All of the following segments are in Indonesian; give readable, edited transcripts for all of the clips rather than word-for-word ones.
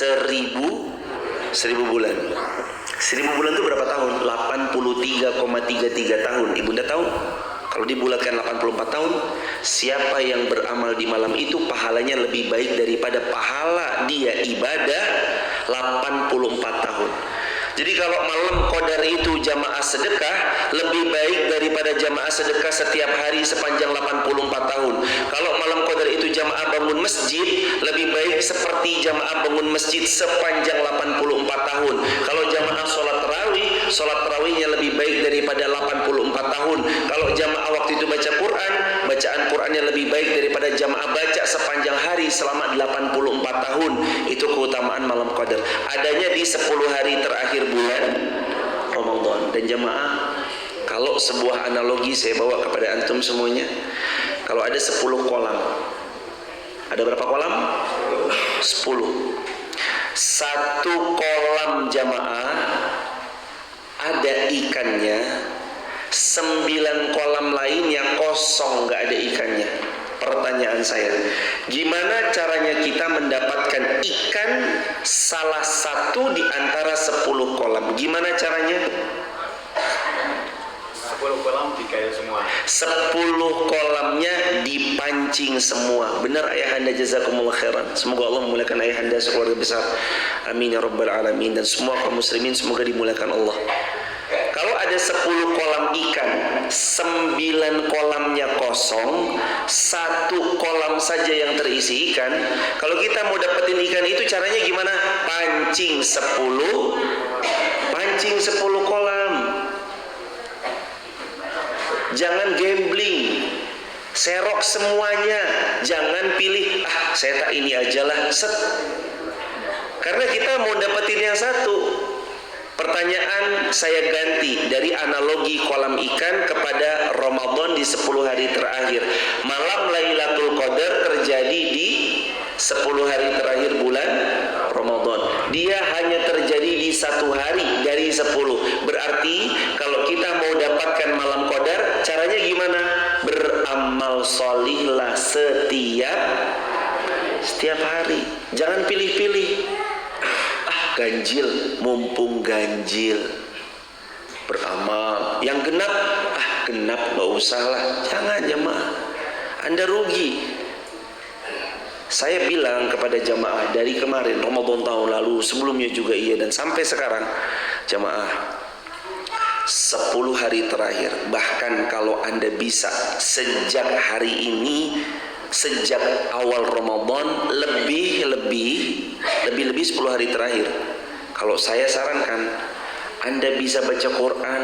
Seribu bulan. 1000 bulan itu berapa tahun? 83,33 tahun. Ibunda tahu? Kalau dibulatkan 84 tahun, siapa yang beramal di malam itu pahalanya lebih baik daripada pahala dia ibadah 84 tahun. Jadi kalau malam Qadar itu jamaah sedekah lebih baik daripada jamaah sedekah setiap hari sepanjang 84 tahun. Kalau malam Qadar itu jamaah bangun masjid lebih baik seperti jamaah bangun masjid sepanjang 84 tahun. Kalau jamaah sholat tarawihnya lebih baik daripada 84 tahun. Kalau jamaah waktu itu baca Quran, bacaan Qurannya lebih baik daripada jamaah baca sepanjang hari selama 84 tahun. Itu keutamaan malam Qadar. Adanya di 10 hari terakhir bulan Ramadan. Dan jamaah, kalau sebuah analogi saya bawa kepada antum semuanya, kalau ada 10 kolam, ada berapa kolam? 10. Satu kolam jamaah ada ikannya, 9 kolam lainnya kosong, gak ada ikannya. Pertanyaan saya, gimana caranya kita mendapatkan ikan salah satu di antara 10 kolam? Gimana caranya? 10 kolam dikaya semua. 10 kolamnya dipancing semua. Benar ayahanda, jazakumullah khairan. Semoga Allah memuliakan ayahanda sekeluarga besar. Amin ya rabbal alamin. Dan semua kaum muslimin semoga dimuliakan Allah. Kalau ada 10 kolam ikan, 9 kolamnya kosong, 1 kolam saja yang terisi ikan. Kalau kita mau dapetin ikan itu caranya gimana? Pancing 10 kolam. Jangan gambling, serok semuanya. Jangan pilih, saya tak ini ajalah, set. Karena kita mau dapetin yang satu. Pertanyaan saya ganti dari analogi kolam ikan kepada Ramadan di 10 hari terakhir. Malam Lailatul Qadar terjadi di 10 hari terakhir bulan Ramadan. Dia hanya terjadi di 1 hari dari 10. Berarti kalau kita mau dapatkan malam Qadar, caranya gimana? Beramal sholihlah setiap hari. Jangan pilih-pilih. Ganjil, mumpung ganjil, beramal. Yang genap, genap gak usah lah. Jangan jemaah, Anda rugi. Saya bilang kepada jamaah dari kemarin Ramadan tahun lalu, sebelumnya juga iya, dan sampai sekarang, jamaah, 10 hari terakhir, bahkan kalau Anda bisa sejak hari ini, sejak awal Ramadan, lebih 10 hari terakhir, kalau saya sarankan Anda bisa baca Quran.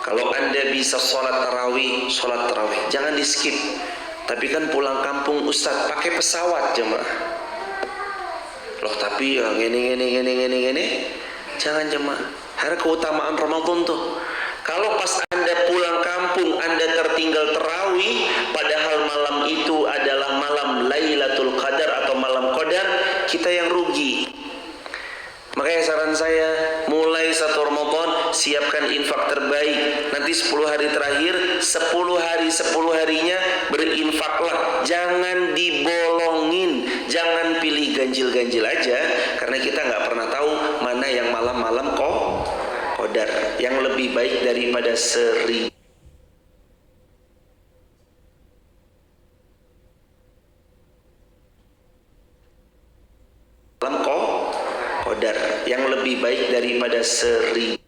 Kalau Anda bisa sholat tarawih, jangan di skip. Tapi kan pulang kampung Ustaz pakai pesawat jemaah. Loh tapi ya gini, jangan jemaah. Hari keutamaan Ramadan tuh, kalau pas Anda pulang kampung Anda tertinggal tarawih, padahal malam itu adalah malam Lailatul Qadar atau malam Qadar, kita yang rugi. Makanya saran saya, mulai 1 Ramadan siapkan infak terbaik. Nanti 10 hari terakhir, 10 harinya berinfaklah. Jangan dibolongin, jangan pilih ganjil-ganjil aja, karena kita nggak pernah tahu mana yang malam-malam Qadar yang lebih baik daripada 1000. Qadar yang lebih baik daripada 1000.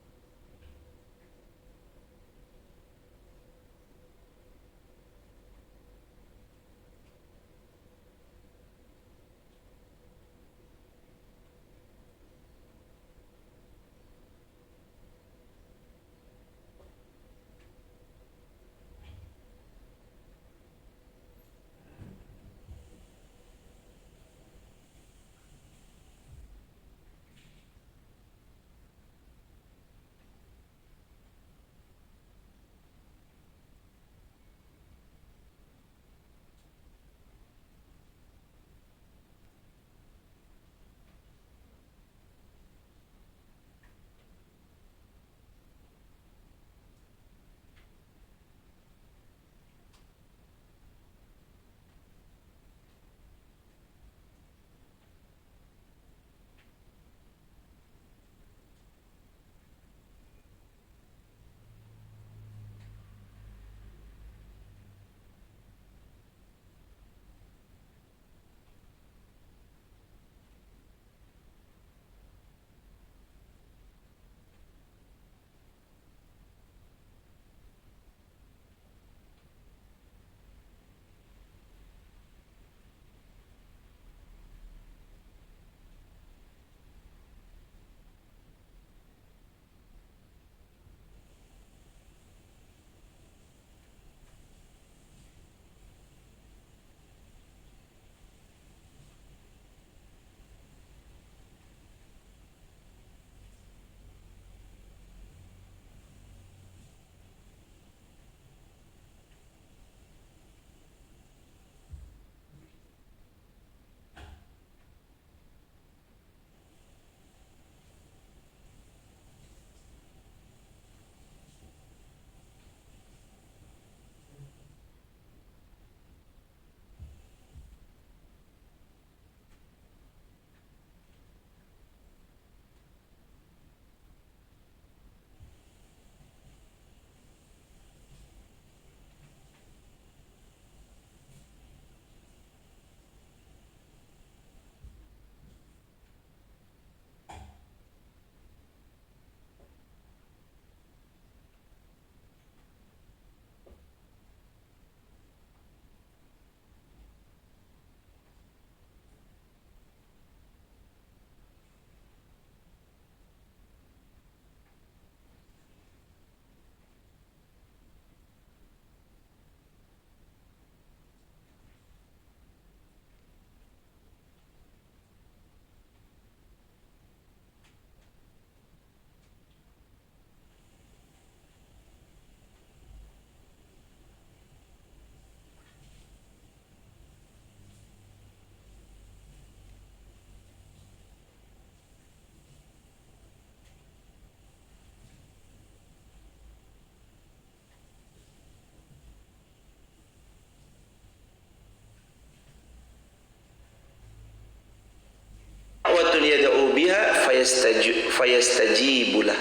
fayastajibulah,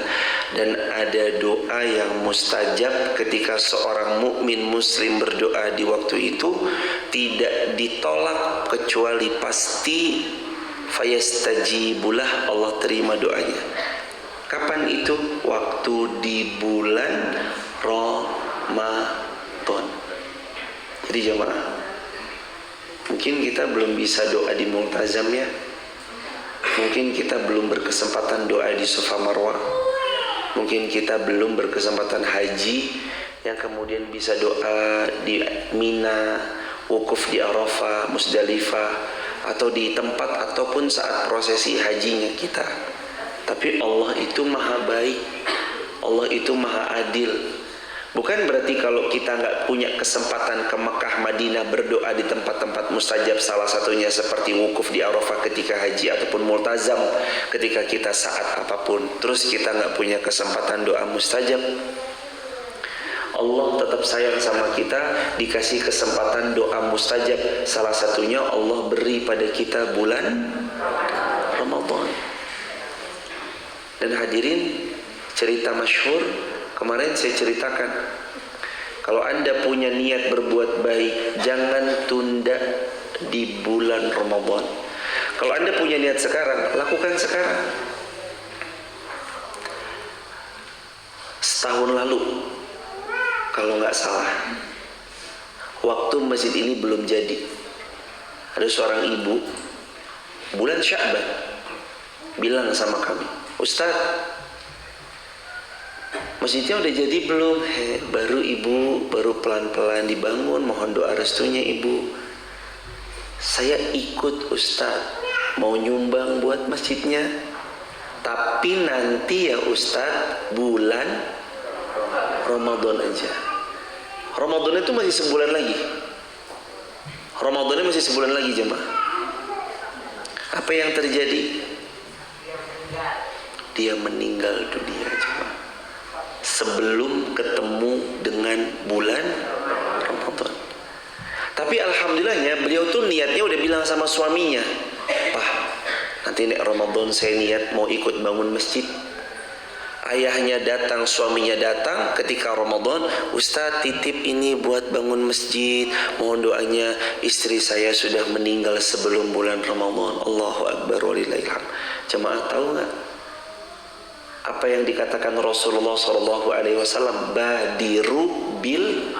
dan ada doa yang mustajab ketika seorang mukmin muslim berdoa di waktu itu tidak ditolak kecuali pasti fayastajibulah, Allah terima doanya. Kapan itu? Waktu di bulan Ramadan. Jadi jemaah, mungkin kita belum bisa doa di multazam ya. Mungkin kita belum berkesempatan doa di Safa Marwah. Mungkin kita belum berkesempatan haji yang kemudian bisa doa di Mina, wukuf di Arafah, Musdalifah, atau di tempat ataupun saat prosesi hajinya kita. Tapi Allah itu maha baik, Allah itu maha adil. Bukan berarti kalau kita nggak punya kesempatan ke Mekah, Madinah berdoa di tempat-tempat mustajab, salah satunya seperti wukuf di Arafah ketika haji ataupun multazam ketika kita saat apapun, terus kita nggak punya kesempatan doa mustajab. Allah tetap sayang sama kita, dikasih kesempatan doa mustajab. Salah satunya Allah beri pada kita bulan Ramadan. Dan hadirin, cerita masyhur kemarin saya ceritakan, kalau Anda punya niat berbuat baik, jangan tunda di bulan Ramadan. Kalau Anda punya niat sekarang, lakukan sekarang. Setahun lalu, kalau nggak salah, waktu masjid ini belum jadi, ada seorang ibu bulan Sya'ban bilang sama kami, Ustaz, masjidnya udah jadi belum? Baru ibu, baru pelan-pelan dibangun, mohon doa restunya ibu. Saya ikut Ustaz, mau nyumbang buat masjidnya, tapi nanti ya Ustaz bulan Ramadan aja. Ramadan itu masih sebulan lagi. Ramadannya masih sebulan lagi jemaah. Apa yang terjadi? Dia meninggal dunia jemaah sebelum ketemu dengan bulan Ramadan. Tapi alhamdulillahnya beliau tuh niatnya udah bilang sama suaminya, Pak, nanti nek Ramadan saya niat mau ikut bangun masjid. Ayahnya datang, suaminya datang ketika Ramadan, Ustaz titip ini buat bangun masjid, mohon doanya, istri saya sudah meninggal sebelum bulan Ramadan. Allahu Akbar walillahilhamd. Jemaah tahu nggak apa yang dikatakan Rasulullah SAW? Badiru bil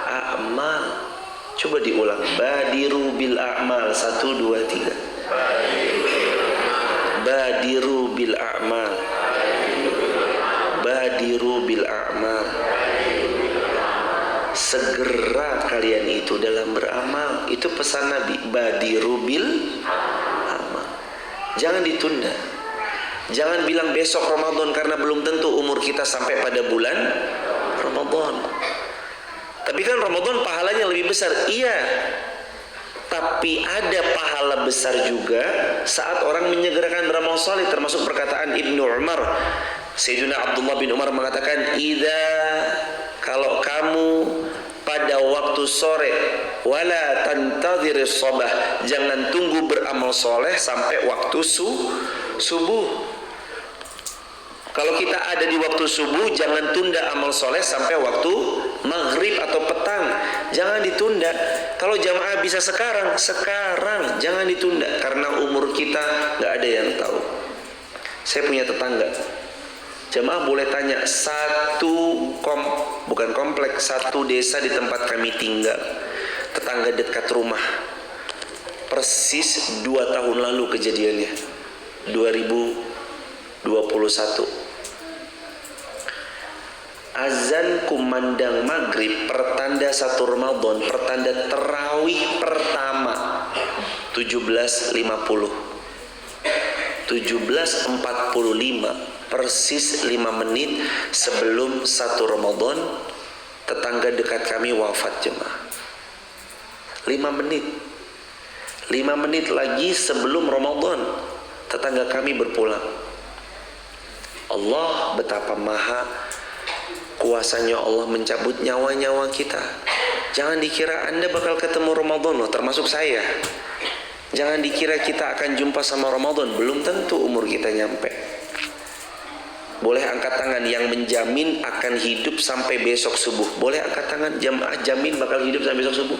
a'mal. Coba diulang. Badiru bil a'mal. 1, 2, 3. Badiru bil a'mal. Badiru bil a'mal. Segera kalian itu dalam beramal. Itu pesan Nabi. Badiru bil a'mal. Jangan ditunda. Jangan bilang besok Ramadan, karena belum tentu umur kita sampai pada bulan Ramadan. Tapi kan Ramadan pahalanya lebih besar. Iya, tapi ada pahala besar juga saat orang menyegerakan beramal saleh, termasuk perkataan Ibnu Umar. Sayyidina Abdullah bin Umar mengatakan, kalau kamu pada waktu sore, wala tantadhiris sabah, jangan tunggu beramal soleh sampai waktu subuh. Kalau kita ada di waktu subuh, jangan tunda amal soleh sampai waktu maghrib atau petang. Jangan ditunda. Kalau jamaah bisa sekarang, jangan ditunda. Karena umur kita nggak ada yang tahu. Saya punya tetangga. Jamaah boleh tanya, bukan kompleks, satu desa di tempat kami tinggal, tetangga dekat rumah. Persis 2 tahun lalu kejadiannya, 2021. Azan kumandang maghrib pertanda 1 Ramadan, pertanda terawih pertama 17.50, 17.45, persis 5 menit sebelum 1 Ramadan, tetangga dekat kami wafat jemaah. 5 menit lagi sebelum Ramadan, tetangga kami berpulang. Allah betapa maha kuasanya Allah mencabut nyawa-nyawa kita. Jangan dikira Anda bakal ketemu Ramadan loh, termasuk saya. Jangan dikira kita akan jumpa sama Ramadan, belum tentu umur kita nyampe. Boleh angkat tangan yang menjamin akan hidup sampai besok subuh. Boleh angkat tangan, jamaah jamin bakal hidup sampai besok subuh?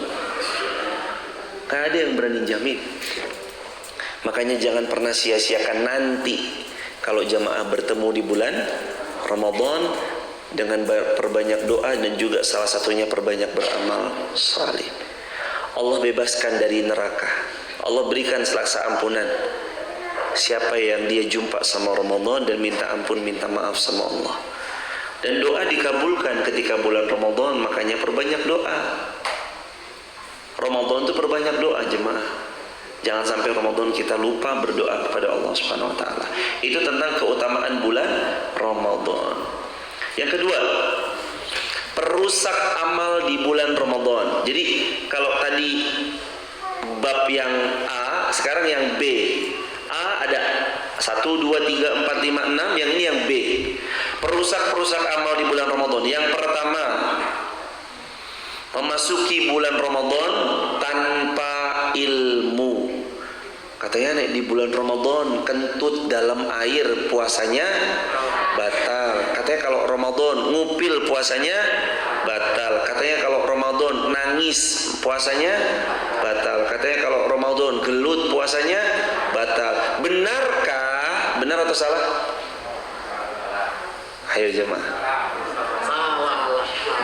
Gak ada yang berani jamin. Makanya jangan pernah sia-siakan nanti kalau jamaah bertemu di bulan Ramadan dengan perbanyak doa dan juga salah satunya perbanyak beramal saleh. Allah bebaskan dari neraka. Allah berikan selaksa ampunan. Siapa yang dia jumpa sama Ramadan dan minta ampun, minta maaf sama Allah. Dan doa dikabulkan ketika bulan Ramadan, makanya perbanyak doa. Ramadan itu perbanyak doa jemaah. Jangan sampai Ramadan kita lupa berdoa kepada Allah Subhanahu wa taala. Itu tentang keutamaan bulan Ramadan. Yang kedua, perusak amal di bulan Ramadan. Jadi kalau tadi bab yang A, sekarang yang B. A ada 1, 2, 3, 4, 5, 6. Yang ini yang B. Perusak amal di bulan Ramadan. Yang pertama, memasuki bulan Ramadan tanpa ilmu. Katanya nek di bulan Ramadan kentut dalam air puasanya batal. Katanya kalau Ramadan ngupil puasanya batal. Katanya kalau Ramadan nangis puasanya batal. Katanya kalau Ramadan gelut puasanya batal. Benarkah? Benar atau salah? Ayo jemaah.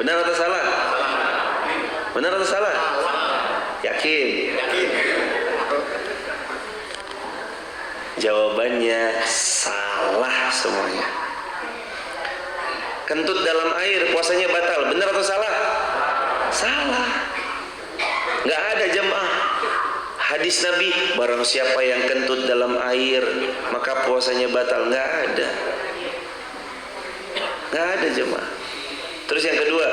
Benar atau salah? Benar atau salah? Yakin? Jawabannya salah semuanya. Kentut dalam air puasanya batal. Benar atau salah? Salah. Gak ada jemaah. Hadis Nabi, barang siapa yang kentut dalam air maka puasanya batal. Gak ada. Gak ada jemaah. Terus yang kedua,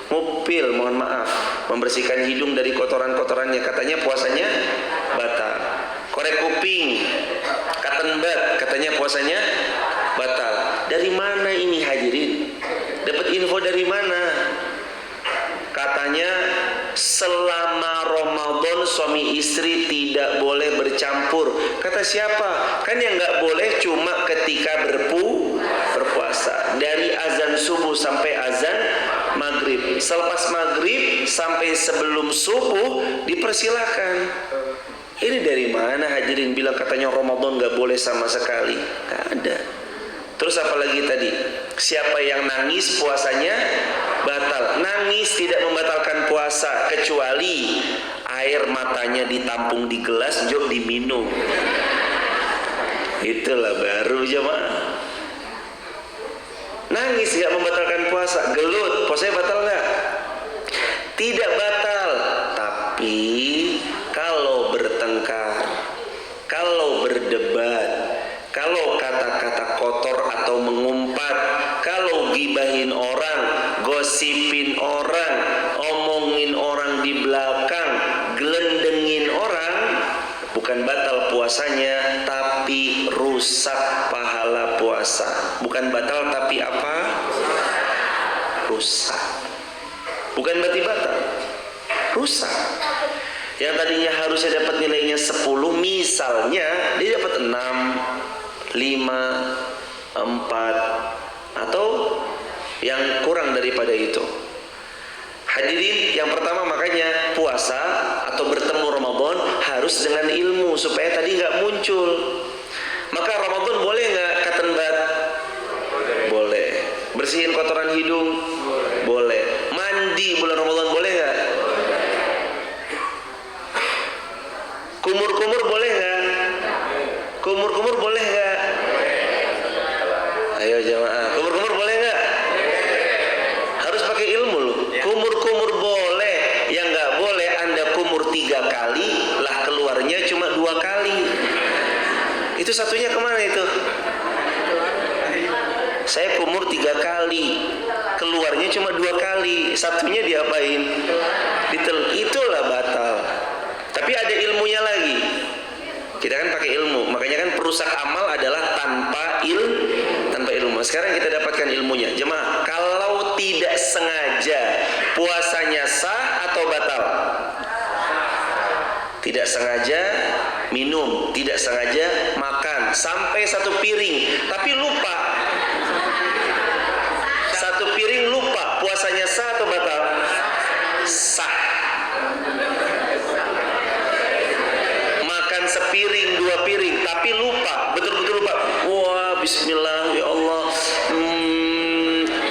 mupil, mohon maaf, membersihkan hidung dari kotoran-kotorannya, katanya puasanya batal. Korek kuping, cotton bud, katanya puasanya batal. Dari mana ini hadirin? Dapat info dari mana? Katanya selama Ramadan suami istri tidak boleh bercampur. Kata siapa? Kan yang nggak boleh cuma ketika berpuasa. Dari azan subuh sampai azan maghrib. Selepas maghrib sampai sebelum subuh dipersilakan. Ini dari mana hadirin bilang katanya Ramadan nggak boleh sama sekali? Nggak ada. Terus apa lagi tadi? Siapa yang nangis puasanya batal. Nangis tidak membatalkan puasa kecuali air matanya ditampung di gelas jok diminum. Itulah baru jemaah. Nangis tidak membatalkan puasa. Gelut, puasanya batal nggak? Tidak batal. Tapi kalau bertengkar, kalau berdebat, kalau kata-kata kotor atau mengumpat, kalau gibahin orang, gosipin orang, omongin orang di belakang, gelendengin orang, bukan batal puasanya, tapi rusak pahala puasa. Bukan batal tapi apa? Rusak. Bukan berarti batal, rusak. Yang tadinya harusnya dapat nilainya 10, misalnya dia dapat 6, 5, 4 atau yang kurang daripada itu. Hadirin, yang pertama makanya puasa atau bertemu Ramadan harus dengan ilmu supaya tadi nggak muncul. Maka Ramadan boleh nggak cotton bud? Boleh. Bersihin kotoran hidung? Boleh. Mandi bulan Ramadan boleh nggak? Kumur-kumur boleh nggak? Kumur-kumur boleh nggak? Ayo jamaah, kumur-kumur boleh nggak? Harus pakai ilmu loh. Kumur-kumur boleh, yang nggak boleh Anda kumur 3 kali, lah keluarnya cuma 2 kali. Itu satunya kemana itu? Saya kumur 3 kali, keluarnya cuma 2 kali, satunya diapain? Itulah batal. Tapi ada ilmunya lagi. Kita kan pakai ilmu, makanya kan perusak amal adalah tanpa ilmu. Sekarang kita dapatkan ilmunya. Jemaah, kalau tidak sengaja puasanya sah atau batal? Tidak sengaja minum, tidak sengaja makan sampai 1 piring, tapi lupa sepiring, 2 piring, tapi lupa, betul-betul lupa. Wah, bismillah, ya Allah.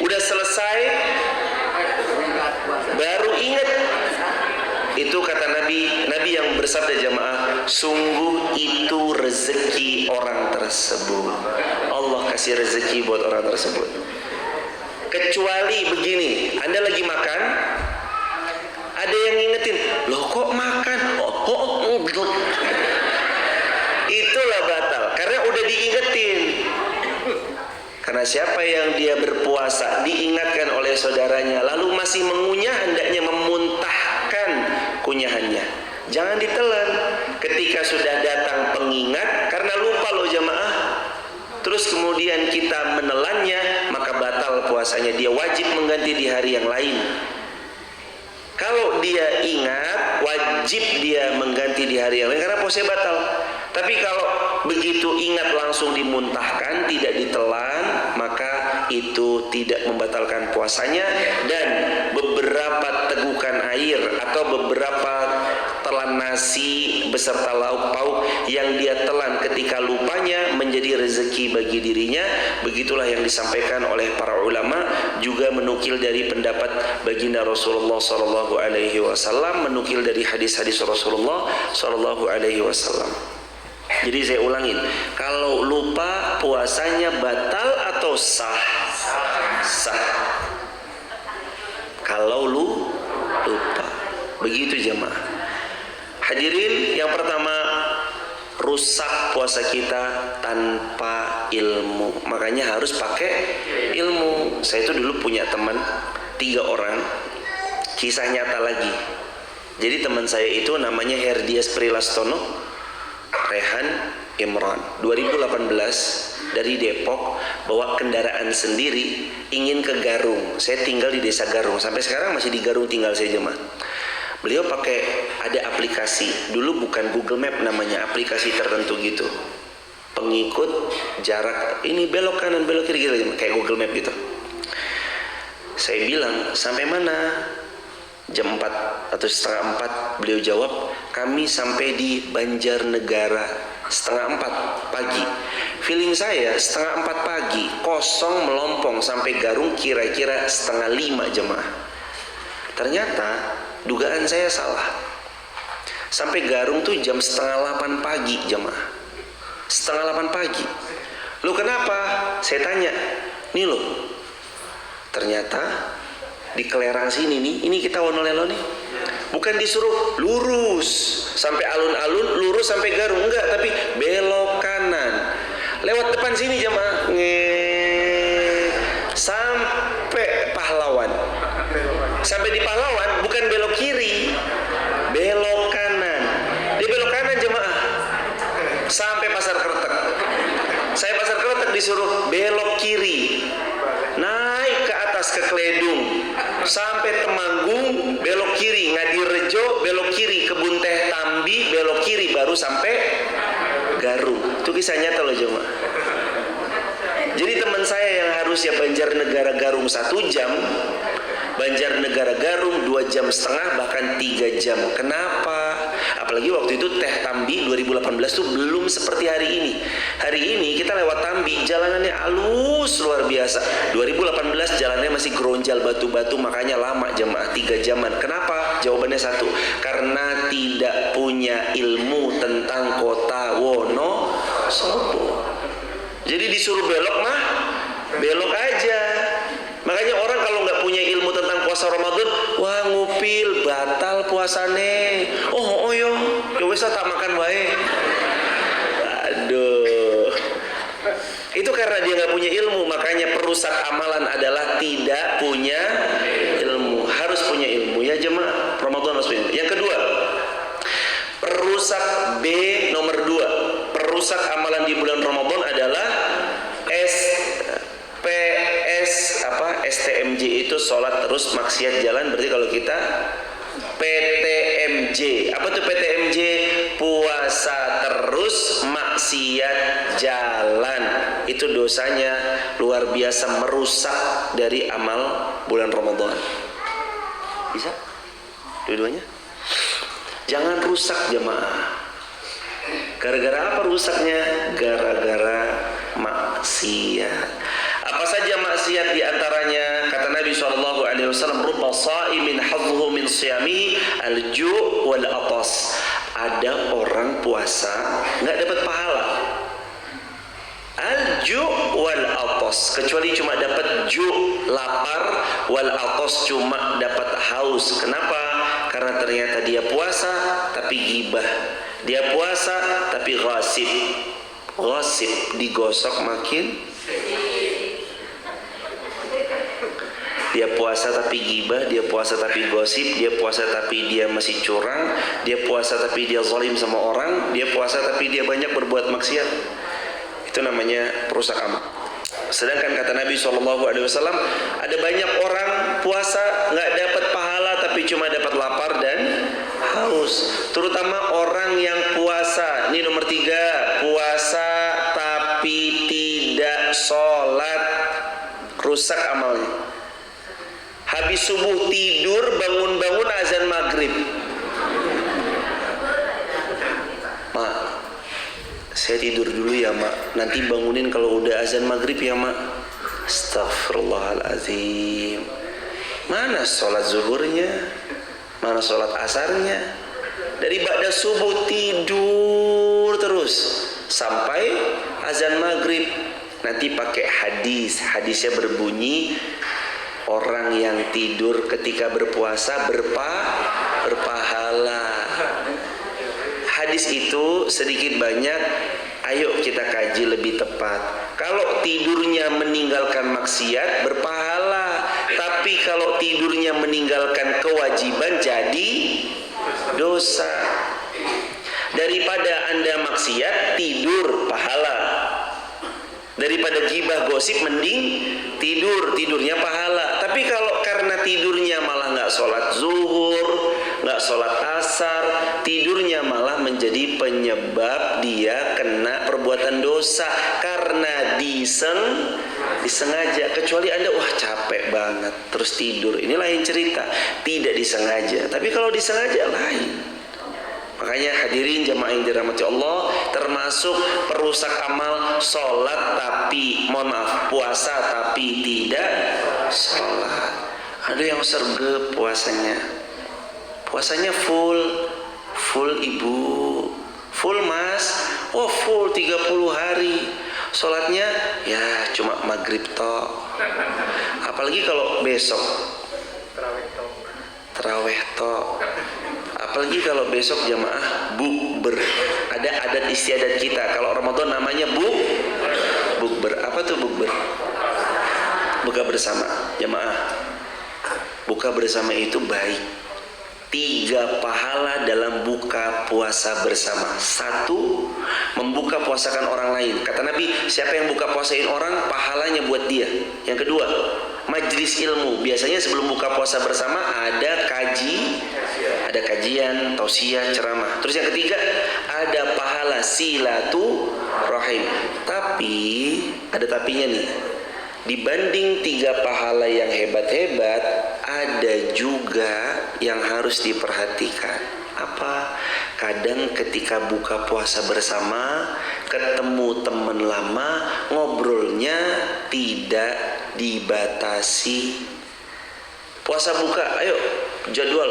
Udah selesai, baru ingat. Itu kata Nabi yang bersabda jamaah, sungguh itu rezeki orang tersebut. Allah kasih rezeki buat orang tersebut. Kecuali begini, Anda lagi makan, ada yang ngingetin, loh kok makan? Itulah batal, karena udah diingetin. Karena siapa yang dia berpuasa diingatkan oleh saudaranya lalu masih mengunyah, hendaknya memuntahkan kunyahannya. Jangan ditelan. Ketika sudah datang pengingat, karena lupa loh jamaah, terus kemudian kita menelannya, maka batal puasanya. Dia wajib mengganti di hari yang lain. Kalau dia ingat, wajib dia mengganti di hari yang lain karena puasa batal. Tapi kalau begitu ingat langsung dimuntahkan, tidak ditelan, maka itu tidak membatalkan puasanya. Dan beberapa tegukan air atau beberapa telan nasi beserta lauk pauk yang dia telan ketika lupanya menjadi rezeki bagi dirinya. Begitulah yang disampaikan oleh para ulama, juga menukil dari pendapat baginda Rasulullah sallallahu alaihi wasallam, menukil dari hadis-hadis Rasulullah sallallahu alaihi wasallam. Jadi saya ulangin, kalau lupa puasanya batal atau sah? Sah. Kalau lupa. Begitu jemaah. Hadirin, yang pertama, rusak puasa kita tanpa ilmu. Makanya harus pakai ilmu. Saya itu dulu punya teman 3 orang. Kisah nyata lagi. Jadi teman saya itu namanya Herdias Prilastono, Rehan Imran. 2018 dari Depok bawa kendaraan sendiri ingin ke Garung. Saya tinggal di desa Garung. Sampai sekarang masih di Garung tinggal saya jemaah. Beliau pakai ada aplikasi. Dulu bukan Google Map namanya, aplikasi tertentu gitu. Pengikut jarak ini belok kanan, belok kiri gitu, kayak Google Map gitu. Saya bilang, "Sampai mana?" Jam 4 atau setengah 4, beliau jawab, "Kami sampai di Banjarnegara setengah 4 pagi." Feeling saya setengah 4 pagi, kosong melompong sampai Garung kira-kira setengah 5 jemaah. Ternyata dugaan saya salah. Sampai Garung tuh jam setengah 8 pagi jemaah. Setengah 8 pagi. Lu kenapa? Saya tanya. Nih lo. Ternyata di Kelerang sini nih, ini kita Wonolelo nih, bukan disuruh lurus sampai alun-alun, lurus sampai Garung, enggak, tapi belok kanan lewat depan sini jemaah, sampai Pahlawan. Sampai di Pahlawan bukan belok kiri, belok kanan. Dia belok kanan jemaah sampai Pasar Kretek. Saya Pasar Kretek disuruh belok kiri, naik ke atas ke Kledung sampai Temanggung, belok kiri, Ngadirejo belok kiri, Kebun Teh Tambi belok kiri, baru sampai Garung. Itu kisah nyata loh jemaah. Jadi teman saya yang harusnya Banjarnegara Garung 1 jam, Banjarnegara Garung 2,5 jam, bahkan 3 jam. Kenapa? Apalagi waktu itu Teh Tambi 2018 tuh belum seperti hari ini. Hari ini kita lewat Tambi, jalanannya halus luar biasa. 2018 jalannya masih geronjal batu-batu, makanya lama jemaah, 3 jaman. Kenapa? Jawabannya satu, karena tidak punya ilmu tentang kota Wonosobo. Jadi disuruh belok mah belok aja. Makanya orang kalau nggak punya ilmu tentang puasa Ramadan, wah ngupil, batal puasane. Oh yo, ya wes tak makan wae. Aduh. Itu karena dia nggak punya ilmu, makanya perusak amalan adalah tidak punya ilmu. Harus punya ilmu ya jemaah. Ramadan harus punya ilmu. Yang kedua, perusak B nomor 2. Perusak amalan di bulan Ramadan adalah STMJ itu sholat terus maksiat jalan. Berarti kalau kita PTMJ. Apa tuh PTMJ? Puasa terus maksiat jalan. Itu dosanya luar biasa, merusak dari amal bulan Ramadan. Bisa? Dua-duanya? Jangan rusak jemaah. Gara-gara apa rusaknya? Gara-gara maksiat. Apa saja maksiat diantaranya? Kata Nabi SAW, rubba sha'imin hadzuhu min siyamihi al-ju' wal atas. Ada orang puasa nggak dapat pahala. Al-ju' wal atas, kecuali cuma dapat ju', lapar, wal atas cuma dapat haus. Kenapa? Karena ternyata dia puasa tapi gibah. Dia puasa tapi ghasib. Ghasib digosok makin. Dia puasa tapi gibah, dia puasa tapi gosip, dia puasa tapi dia masih curang, dia puasa tapi dia zalim sama orang, dia puasa tapi dia banyak berbuat maksiat. Itu namanya perusak amal. Sedangkan kata Nabi SAW, ada banyak orang puasa nggak dapat pahala tapi cuma dapat lapar dan haus. Terutama orang yang puasa. Ini nomor 3, puasa tapi tidak sholat, rusak amalnya. Habis subuh tidur, bangun-bangun azan maghrib. Mak, saya tidur dulu ya mak, nanti bangunin kalau udah azan maghrib ya mak. Astaghfirullahaladzim. Mana sholat zuhurnya? Mana sholat asarnya? Dari ba'da subuh tidur terus sampai azan maghrib. Nanti pakai hadis. Hadisnya berbunyi, orang yang tidur ketika berpuasa berpahala. Hadis itu sedikit banyak, ayo kita kaji lebih tepat. Kalau tidurnya meninggalkan maksiat berpahala, tapi kalau tidurnya meninggalkan kewajiban jadi dosa. Daripada Anda maksiat tidur pahala, daripada gibah gosip mending tidurnya pahala. Tapi kalau karena tidurnya malah nggak sholat zuhur, nggak sholat asar, tidurnya malah menjadi penyebab dia kena perbuatan dosa karena disengaja. Kecuali Anda wah capek banget terus tidur, ini lain cerita, tidak disengaja. Tapi kalau disengaja lain. Makanya hadirin jamaah yang dirahmati Allah, termasuk perusak amal sholat tapi puasa tapi tidak sholat. Ada yang sergap puasanya full ibu, full mas, oh full 30 hari. Sholatnya ya cuma maghrib tok. Apalagi kalau besok taraweh tok. Apalagi kalau besok jamaah bukber. Ada adat istiadat kita. Kalau Ramadan namanya bukber. Apa tuh bukber? Buka bersama jamaah. Buka bersama itu baik. 3 pahala dalam buka puasa bersama. 1, membuka puasakan orang lain. Kata Nabi, siapa yang buka puasain orang, pahalanya buat dia. Yang kedua, majlis ilmu. Biasanya sebelum buka puasa bersama ada kajian, tausiah, ceramah. Terus yang ketiga, ada pahala silaturahim. Tapi ada tapinya nih. Dibanding 3 pahala yang hebat-hebat, ada juga yang harus diperhatikan. Apa? Kadang ketika buka puasa bersama, ketemu teman lama, ngobrolnya tidak dibatasi. Puasa buka, ayo jadwal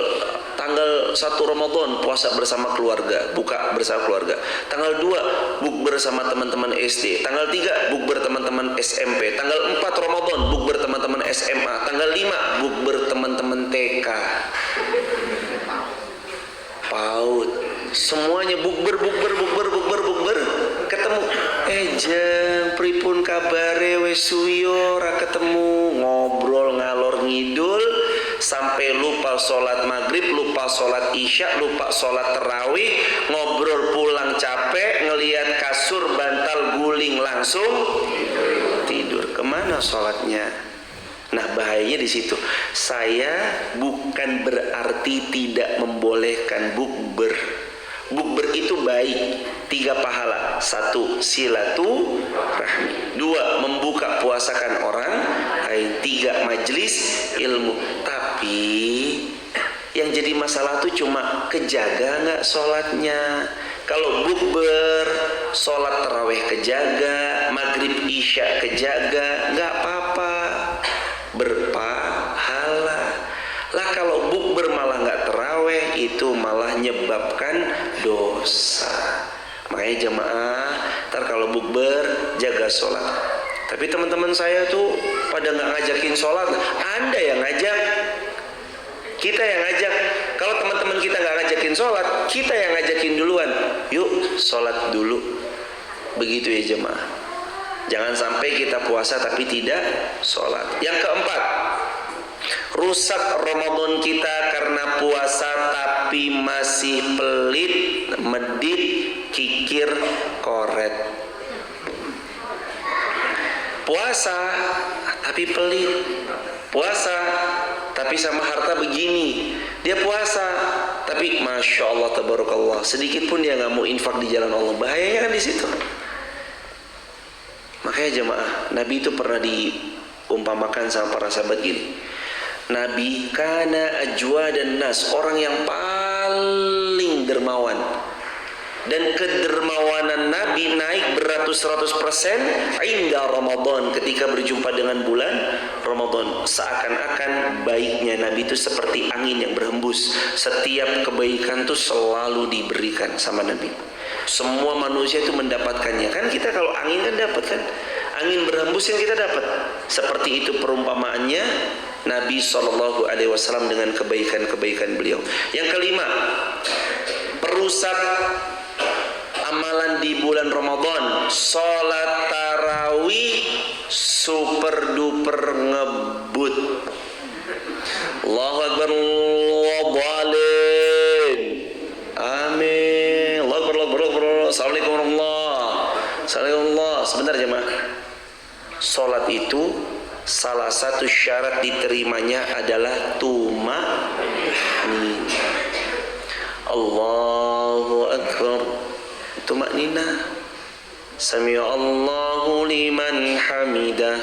tanggal 1 Ramadan puasa bersama keluarga, buka bersama keluarga. Tanggal 2 bukber sama teman-teman SD. Tanggal 3 bukber teman-teman SMP. Tanggal 4 Ramadan bukber teman-teman SMA. Tanggal 5 bukber teman-teman TK. PAUD. Semuanya bukber. Ketemu. Jeng pripun kabare wis suwi ora ketemu, ngobrol ngalor ngidul sampai lupa sholat maghrib, lupa sholat isya, lupa sholat terawih, ngobrol pulang capek, ngelihat kasur bantal guling langsung tidur. Kemana sholatnya? Nah bahayanya di situ. Saya bukan berarti tidak membolehkan bukber. Bukber itu baik, 3 pahala. 1, silaturahmi. 2, membuka puasakan orang. 3, majlis ilmu. Tapi yang jadi masalah tuh cuma kejaga nggak sholatnya. Kalau bukber sholat tarawih kejaga, maghrib isya kejaga, nggak apa-apa, berpahala. Lah kalau bukber malah nggak tarawih, itu malah nyebabkan dosa. Makanya jemaah, ntar kalau bukber jaga sholat. Tapi teman-teman saya tuh pada nggak ngajakin sholat. Anda yang ngajak, kita yang ngajak. Kalau teman-teman kita nggak ngajakin sholat, kita yang ngajakin duluan. Yuk sholat dulu. Begitu ya jemaah. Jangan sampai kita puasa tapi tidak sholat. Yang keempat, rusak Ramadan kita karena puasa tapi masih pelit, medit, kikir, koret. Puasa tapi pelit, puasa tapi sama harta begini. Dia puasa tapi masya Allah tabarakallah, sedikit pun dia nggak mau infak di jalan Allah. Bahayanya kan di situ. Makanya jemaah, Nabi itu pernah diumpamakan sama para sahabat gini. Nabi kana ajwadan nas, orang yang paling dermawan. Dan kedermawanan Nabi naik beratus-ratus persen inda Ramadan, ketika berjumpa dengan bulan Ramadan. Seakan-akan baiknya Nabi itu seperti angin yang berhembus. Setiap kebaikan itu selalu diberikan sama Nabi. Semua manusia itu mendapatkannya. Kan kita kalau angin kan dapat kan, angin berhembus yang kita dapat. Seperti itu perumpamaannya Nabi SAW dengan kebaikan-kebaikan beliau. Yang kelima, perusak amalan di bulan Ramadan, sholat tarawih super duper ngebut. Allahu Akbar, Allahu amin, Allahu Akbar, Assalamualaikum warahmatullahi. Sebentar jemaah. Sholat itu salah satu syarat diterimanya adalah tumakninah. Allahu Akbar, tumakninah. Sami Allahu liman hamidah,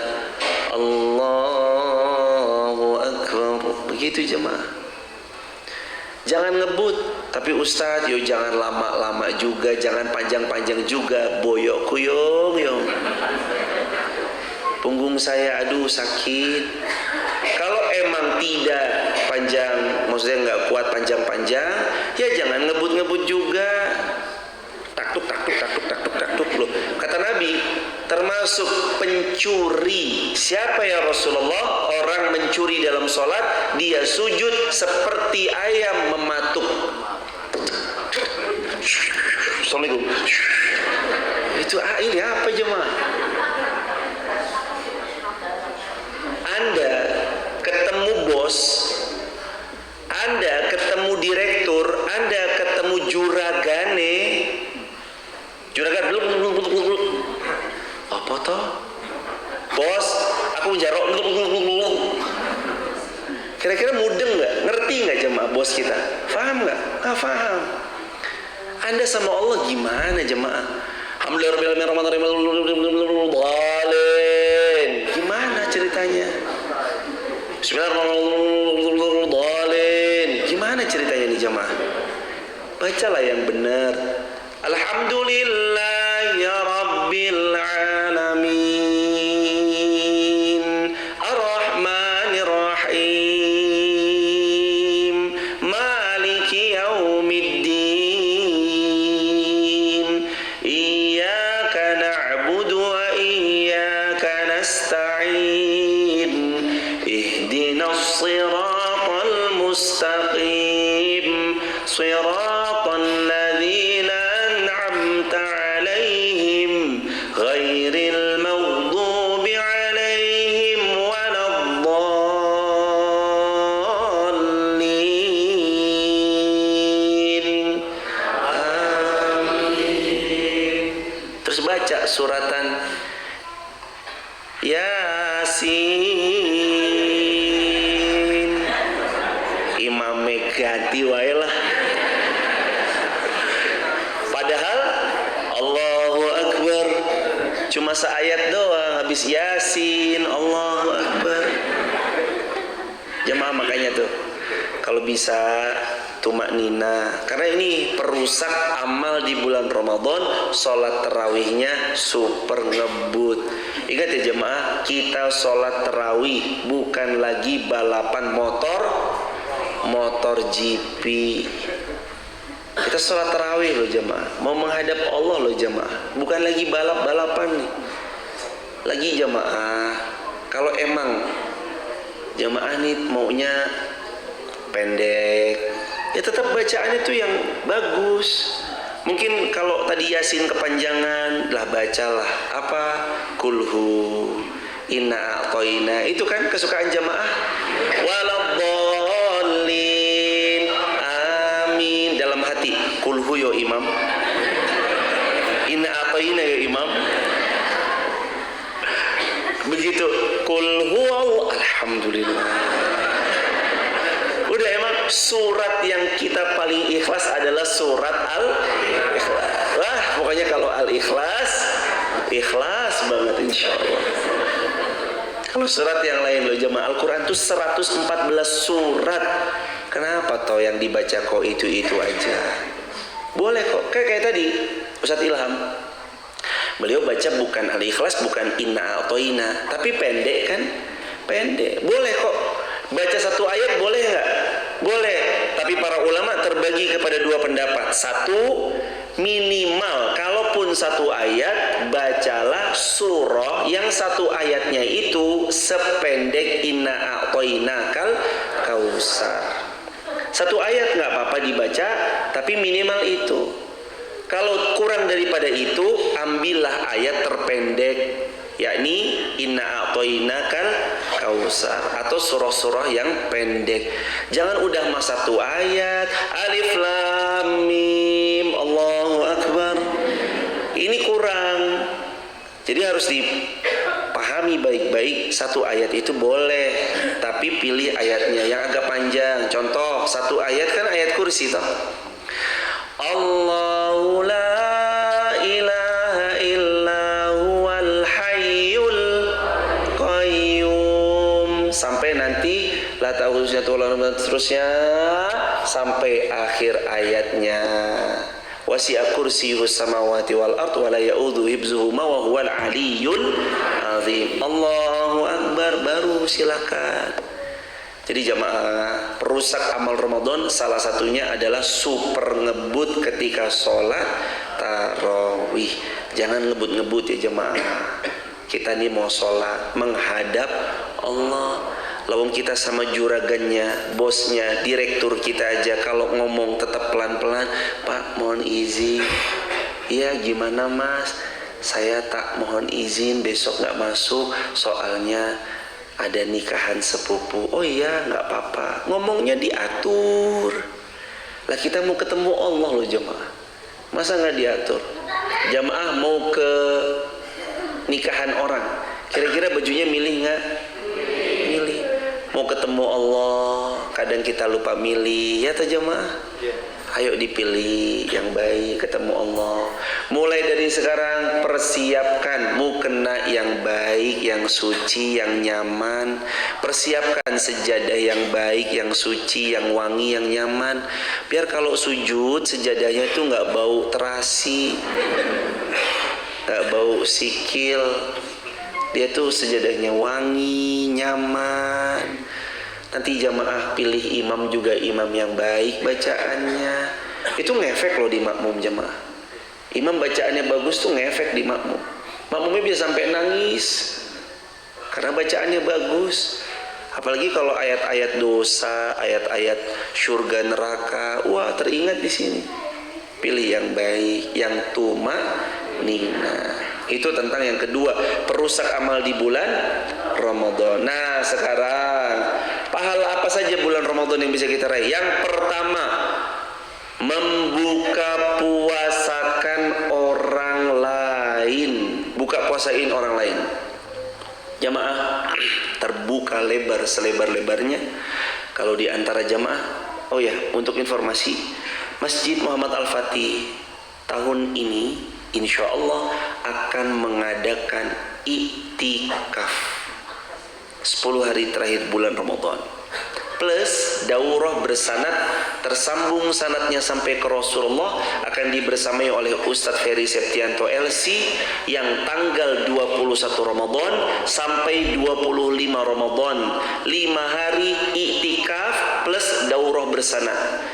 Allahu Akbar. Begitu jemaah. Jangan ngebut, tapi Ustadz, yo jangan lama-lama juga, jangan panjang-panjang juga, boyok kuyong yong. Punggung saya aduh sakit. Kalau emang tidak panjang, maksudnya nggak kuat panjang-panjang, ya jangan ngebut-ngebut juga. Taktuk loh. Kata Nabi, termasuk pencuri. Siapa ya Rasulullah? Orang mencuri dalam sholat, dia sujud seperti ayam mematuk. Assalamualaikum. Itu ini apa jemaah? Anda ketemu bos, Anda ketemu direktur, Anda ketemu juragane. Juragan belum apa toh? Bos, aku jarok. Kira-kira mudeng nggak? Ngerti nggak jemaah bos kita? Faham nggak? Nggak faham. Anda sama Allah gimana jemaah? Gimana ceritanya? Bismillahirrahmanirrahim. Gimana ceritanya nih jemaah? Bacalah yang benar. Alhamdulillahi Rabbil Alamin, Ar-Rahmanir Rahim, Maliki Yaumiddin, Iyyaka na'budu wa iyyaka nasta'in, Ihdinas siratal mustaqim, siratal ladzina عليهم غير المغضوب عليهم ولا الضالين آمين. Terus baca suratan Yasin. Imam Megati wae lah. Padahal Allahu Akbar cuma seayat doang, habis Yasin, Allahu Akbar. Jemaah makanya tuh kalau bisa tumak nina. Karena ini perusak amal di bulan Ramadan. Sholat tarawihnya super ngebut. Ingat ya jemaah, kita sholat tarawih bukan lagi balapan motor GP. Kita sholat tarawih loh jemaah, mau menghadap Allah loh jemaah, bukan lagi balap-balapan nih. Lagi jemaah, kalau emang jemaah nih maunya pendek, ya tetap bacaan itu yang bagus. Mungkin kalau tadi Yasin kepanjangan, lah bacalah apa? Kulhu, inna a'toina, itu kan kesukaan jemaah. Waladdallin, amin, dalam hati. Kulhu yo imam, inna a'toina yo imam. Begitu kulhu, alhamdulillah. Udah, emang surat yang kita paling ikhlas adalah surat Al-Ikhlas. Wah, pokoknya kalau Al-Ikhlas, ikhlas banget insya Allah. Kalau surat yang lain loh jemaah, Al-Quran itu 114 surat. Kenapa toh yang dibaca kok itu aja? Boleh kok, kayak tadi Ustadz Ilham, beliau baca bukan Al-Ikhlas, bukan Inna A'toina, tapi pendek kan? Pendek, boleh kok. Baca satu ayat boleh nggak? Boleh. Tapi para ulama terbagi kepada dua pendapat. Satu, minimal kalaupun satu ayat, bacalah surah yang satu ayatnya itu sependek Inna A'toinakal Kausar. Satu ayat nggak apa-apa dibaca, tapi minimal itu. Kalau kurang daripada itu, ambillah ayat terpendek, yakni Inna A'toinakal Kausar, atau surah-surah yang pendek. Jangan udah mas satu ayat, Alif Lam Mim, Allahu Akbar. Ini kurang. Jadi harus dipahami baik-baik. Satu ayat itu boleh, tapi pilih ayatnya yang agak panjang. Contoh, satu ayat kan ayat kursi toh. Allahu la ilaha illa huwal hayyul qayyum, sampai nanti la ta'khudhuhu sinatun wa seterusnya sampai akhir ayatnya. Wasi'a kursiyyuhus samawati wal ard wa la ya'udhu hibzuhuma wa huwal aliyyul azim. Allahu akbar, baru silakan. Jadi jamaah, perusak amal Ramadan salah satunya adalah super ngebut ketika sholat tarawih. Jangan ngebut-ngebut ya jamaah. Kita nih mau sholat menghadap Allah. Lawang kita sama juragannya, bosnya, direktur kita aja kalau ngomong tetap pelan-pelan. Pak, mohon izin. Iya, gimana mas? Saya tak mohon izin besok nggak masuk, soalnya ada nikahan sepupu. Oh iya, nggak apa-apa. Ngomongnya diatur. Lah kita mau ketemu Allah loh jemaah. Masa nggak diatur? Jemaah mau ke nikahan orang, kira-kira bajunya milih nggak? Milih. Mau ketemu Allah, kadang kita lupa milih. Ya toh jemaah? Ayo dipilih yang baik, ketemu Allah. Mulai dari sekarang persiapkan mukena yang baik, yang suci, yang nyaman. Persiapkan sejadah yang baik, yang suci, yang wangi, yang nyaman. Biar kalau sujud sejadahnya itu nggak bau terasi, nggak bau sikil. Dia tuh sejadahnya wangi, nyaman. Nanti jamaah pilih imam juga imam yang baik bacaannya. Itu ngefek loh di makmum jamaah. Imam bacaannya bagus tuh ngefek di makmum. Makmumnya bisa sampai nangis karena bacaannya bagus. Apalagi kalau ayat-ayat dosa, ayat-ayat surga neraka, wah teringat di sini. Pilih yang baik, yang tumanina. Itu tentang yang kedua, perusak amal di bulan Ramadan. Nah sekarang, pahala apa saja bulan Ramadan yang bisa kita raih? Yang pertama, membuka puasakan orang lain. Buka puasain orang lain. Jamaah terbuka lebar selebar-lebarnya. Kalau di antara jamaah, oh ya, untuk informasi, Masjid Muhammad Al-Fatih tahun ini insya Allah akan mengadakan iktikaf 10 hari terakhir bulan Ramadan. plus daurah bersanad tersambung sanadnya sampai ke Rasulullah akan dibersamai oleh Ustadz Ferry Septianto LC yang tanggal 21 Ramadan sampai 25 Ramadan, 5 hari iktikaf plus daurah bersanad.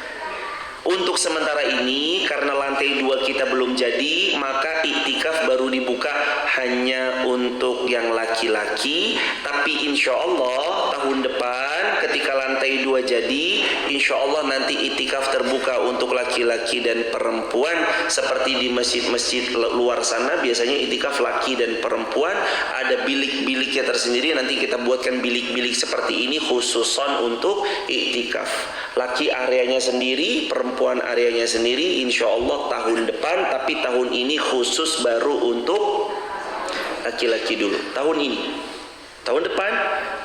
Untuk sementara ini karena lantai 2 kita belum jadi, maka iktikaf baru dibuka hanya untuk yang laki-laki. Tapi insya Allah tahun depan ketika lantai 2 jadi, insya Allah nanti iktikaf terbuka untuk laki-laki dan perempuan. Seperti di masjid-masjid luar sana biasanya iktikaf laki dan perempuan, ada bilik-biliknya tersendiri. Nanti kita buatkan bilik-bilik seperti ini khususon untuk iktikaf. Laki areanya sendiri, perempuan areanya sendiri, insya Allah tahun depan. Tapi tahun ini khusus baru untuk laki-laki dulu. Tahun ini, tahun depan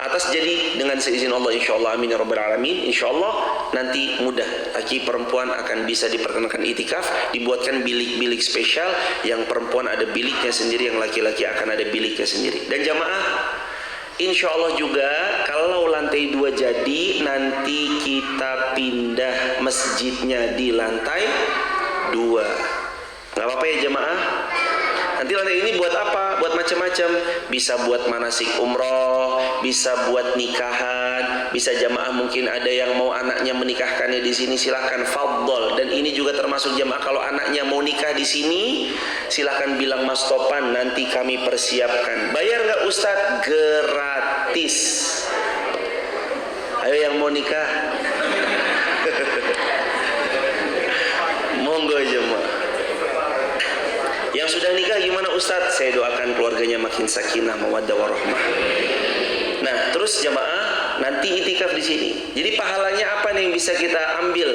atas jadi dengan seizin Allah insya Allah, amin ya rabbal alamin. Insya Allah nanti mudah, laki perempuan akan bisa diperkenalkan itikaf. Dibuatkan bilik-bilik spesial, yang perempuan ada biliknya sendiri, yang laki-laki akan ada biliknya sendiri. Dan jamaah, insya Allah juga kalau lantai 2 jadi, nanti kita pindah masjidnya di lantai 2. Gak apa-apa ya jamaah? Nanti lantai ini buat apa? Buat macam-macam. Bisa buat manasik umroh, bisa buat nikahan, bisa jamaah mungkin ada yang mau anaknya menikahkannya di sini, silahkan fadhol. Dan ini juga termasuk jamaah kalau anaknya mau nikah di sini, silahkan bilang Mas Topan, nanti kami persiapkan. Bayar nggak Ustadz? Gratis. Ayo yang mau nikah, monggo jemaah. Yang sudah nikah gimana Ustadz? Saya doakan keluarganya makin sakinah, mawaddah warahmah. Nah, terus jemaah, nanti itikaf di sini. Jadi pahalanya apa nih yang bisa kita ambil?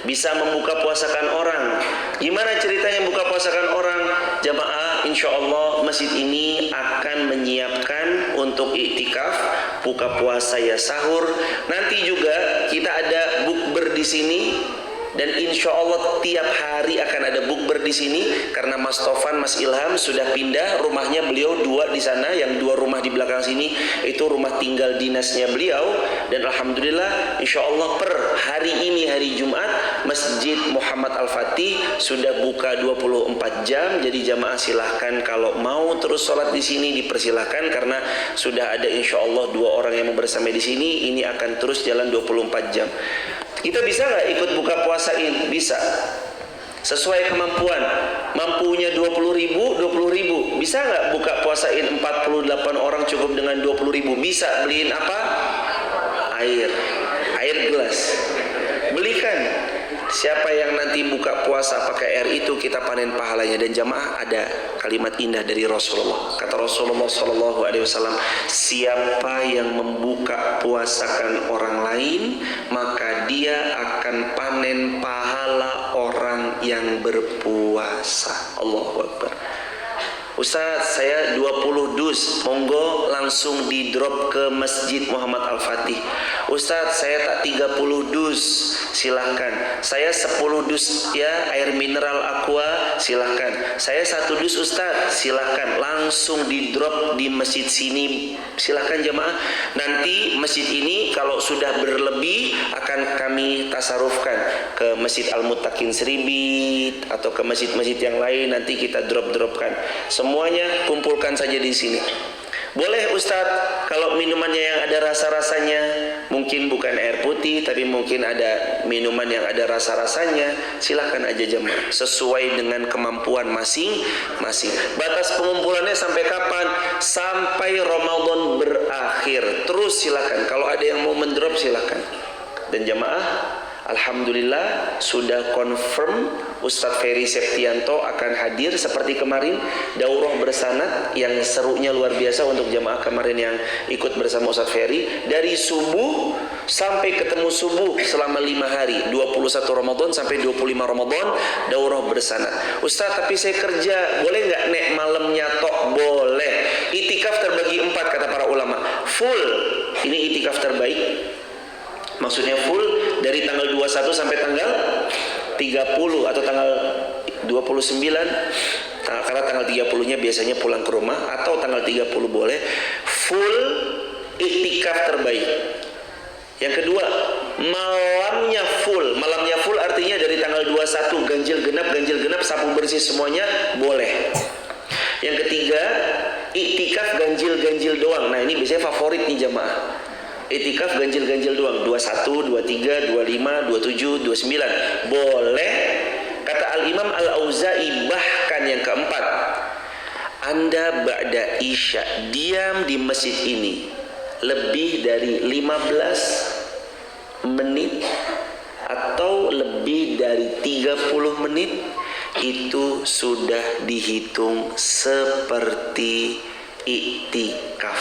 Bisa membuka puasakan orang. Gimana ceritanya buka puasakan orang? Jemaah, insya Allah masjid ini akan menyiapkan untuk iktikaf, buka puasa ya sahur. Nanti juga kita ada bukber di sini. Dan insya Allah tiap hari akan ada bukber di sini karena Mas Tovan, Mas Ilham sudah pindah rumahnya, beliau 2 di sana, yang 2 rumah di belakang sini itu rumah tinggal dinasnya beliau. Dan alhamdulillah insya Allah per hari ini hari Jumat Masjid Muhammad Al-Fatih sudah buka 24 jam. Jadi jamaah silahkan kalau mau terus sholat di sini dipersilahkan karena sudah ada insya Allah 2 orang yang mau bersama di sini. Ini akan terus jalan 24 jam. Kita bisa nggak ikut buka puasain? Bisa. Sesuai kemampuan. Mampunya 20.000. Bisa nggak buka puasain 48 orang cukup dengan 20.000? Bisa. Beliin apa? Air gelas. Belikan. Siapa yang nanti buka puasa pakai air itu kita panen pahalanya. Dan jamaah ada kalimat indah dari Rasulullah. Kata Rasulullah SAW, siapa yang membuka puasakan orang lain, maka dia akan panen pahala orang yang berpuasa. Allahu Akbar. Ustaz, saya 20 dus, monggo langsung di drop ke Masjid Muhammad Al-Fatih. Ustaz, saya tak 30 dus, silahkan. Saya 10 dus ya, air mineral aqua, silahkan. Saya 1 dus Ustaz, silahkan. Langsung di drop di masjid sini, silahkan jamaah. Nanti masjid ini kalau sudah berlebih akan kami tasarufkan ke Masjid Al-Muttaqin Seribit atau ke masjid-masjid yang lain. Nanti kita drop-dropkan. Semuanya kumpulkan saja di sini. Boleh Ustadz, kalau minumannya yang ada rasa-rasanya, mungkin bukan air putih, tapi mungkin ada minuman yang ada rasa-rasanya, silahkan aja jemaah, sesuai dengan kemampuan masing-masing. Batas pengumpulannya sampai kapan? Sampai Ramadan berakhir. Terus silahkan, kalau ada yang mau mendrop silahkan. Dan jemaah, alhamdulillah sudah confirm Ustadz Ferry Septianto akan hadir seperti kemarin daurah bersanad yang serunya luar biasa untuk jamaah kemarin yang ikut bersama Ustadz Ferry dari subuh sampai ketemu subuh selama 5 hari 21 Ramadan sampai 25 Ramadan daurah bersanad. Ustadz, tapi saya kerja, boleh nggak nek malamnya tok? Boleh. Itikaf terbagi 4 kata para ulama. Full, ini itikaf terbaik. Maksudnya full dari tanggal 21 sampai tanggal 30 atau tanggal 29, karena tanggal 30-nya biasanya pulang ke rumah, atau tanggal 30 boleh. Full iktikaf terbaik. Yang kedua, malamnya full. Malamnya full artinya dari tanggal 21 ganjil genap sapu bersih semuanya boleh. Yang ketiga, iktikaf ganjil doang. Nah, ini biasanya favorit nih jamaah. Iktikaf ganjil doang. 21, 23, 25, 27, 29 boleh. Kata Al-Imam Al-Auza'i, bahkan yang keempat, Anda ba'da isya diam di masjid ini lebih dari 15 menit atau lebih dari 30 menit, itu sudah dihitung seperti iktikaf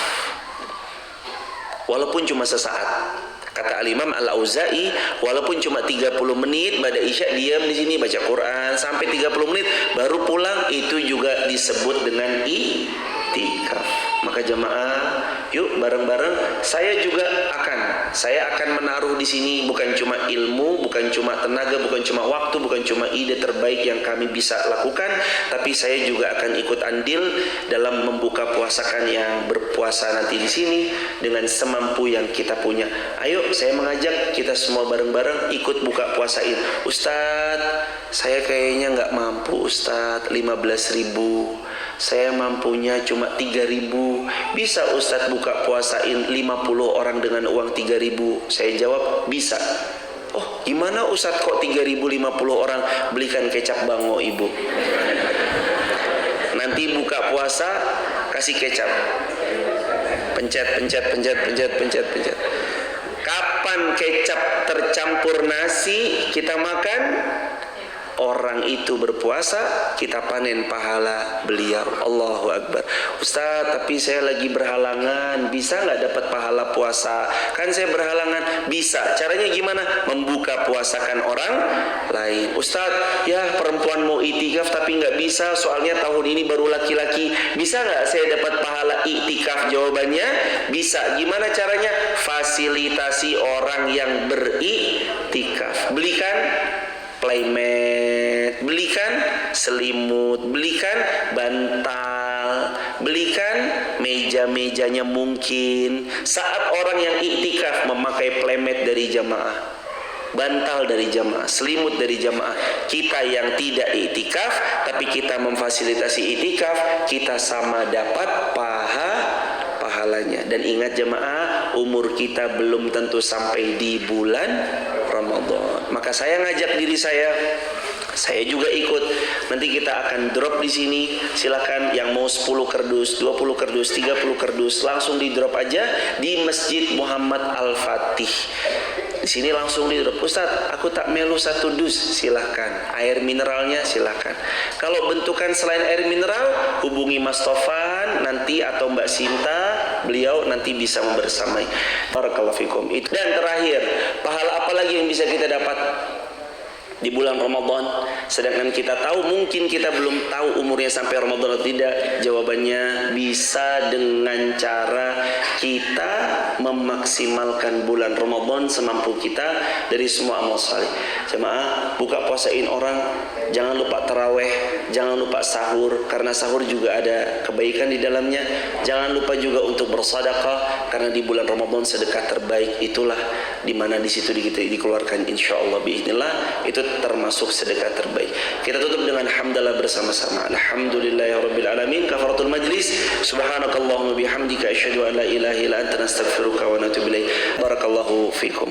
walaupun cuma sesaat. Kata Al-Imam Al-Auza'i, walaupun cuma 30 menit pada isya diam di sini baca Quran sampai 30 menit baru pulang, itu juga disebut dengan iktikaf. Maka jamaah, yuk bareng-bareng. Saya akan menaruh di sini bukan cuma ilmu, bukan cuma tenaga, bukan cuma waktu, bukan cuma ide terbaik yang kami bisa lakukan, tapi saya juga akan ikut andil dalam membuka puasakan yang berpuasa nanti di sini dengan semampu yang kita punya. Ayo, saya mengajak kita semua bareng-bareng ikut buka puasain. Ustadz, saya kayaknya nggak mampu Ustadz, 15.000. Saya mampunya cuma 3.000. Bisa Ustadz buka puasain 50 orang dengan uang 3.000? Saya jawab, bisa. Oh, gimana Ustadz kok 3.000 50 orang? Belikan kecap bango ibu. Nanti buka puasa kasih kecap. Pencet. Kapan kecap tercampur nasi kita makan, orang itu berpuasa, kita panen pahala beliau. Allahu Akbar. Ustaz, tapi saya lagi berhalangan, bisa nggak dapat pahala puasa? Kan saya berhalangan. Bisa. Caranya gimana? Membuka puasakan orang lain. Ustaz, ya perempuan mau iktikaf tapi nggak bisa, soalnya tahun ini baru laki-laki. Bisa nggak saya dapat pahala iktikaf? Jawabannya bisa. Gimana caranya? Fasilitasi orang yang beriktikaf. Belikan playmat, belikan selimut, belikan bantal, belikan meja-mejanya mungkin. Saat orang yang iktikaf memakai playmat dari jamaah, bantal dari jamaah, selimut dari jamaah. Kita yang tidak iktikaf tapi kita memfasilitasi iktikaf, kita sama dapat pahalanya. Dan ingat jamaah, umur kita belum tentu sampai di bulan Ramadan. Maka saya ngajak diri saya juga ikut. Nanti kita akan drop di sini. Silakan yang mau 10 kardus, 20 kardus, 30 kardus, langsung di drop aja di Masjid Muhammad Al-Fatih. Di sini langsung di drop. Ustaz, aku tak melu 1 dus. Silahkan. Air mineralnya silahkan. Kalau bentukan selain air mineral, hubungi Mas Tofan nanti atau Mbak Sinta. Beliau nanti bisa membersamai. Barakallahu fikum. Dan terakhir, pahala apa lagi yang bisa kita dapat di bulan Ramadan? Sedangkan kita tahu, mungkin kita belum tahu umurnya sampai Ramadan atau tidak. Jawabannya bisa dengan cara kita memaksimalkan bulan Ramadan semampu kita dari semua amal saleh. Jemaah, buka puasain orang, jangan lupa taraweh, jangan lupa sahur, karena sahur juga ada kebaikan di dalamnya. Jangan lupa juga untuk bersedekah, karena di bulan Ramadan sedekah terbaik itulah di mana di situ kita dikeluarkan insyaallah biiznillah, itu termasuk sedekah terbaik. Kita tutup dengan hamdalah bersama-sama. Alhamdulillahirabbil alamin. Kafaratul majlis. Subhanakallahumma bihamdika asyhadu an la ilaha illa anta astaghfiruka wa atubu ilaik. Barakallahu fikum.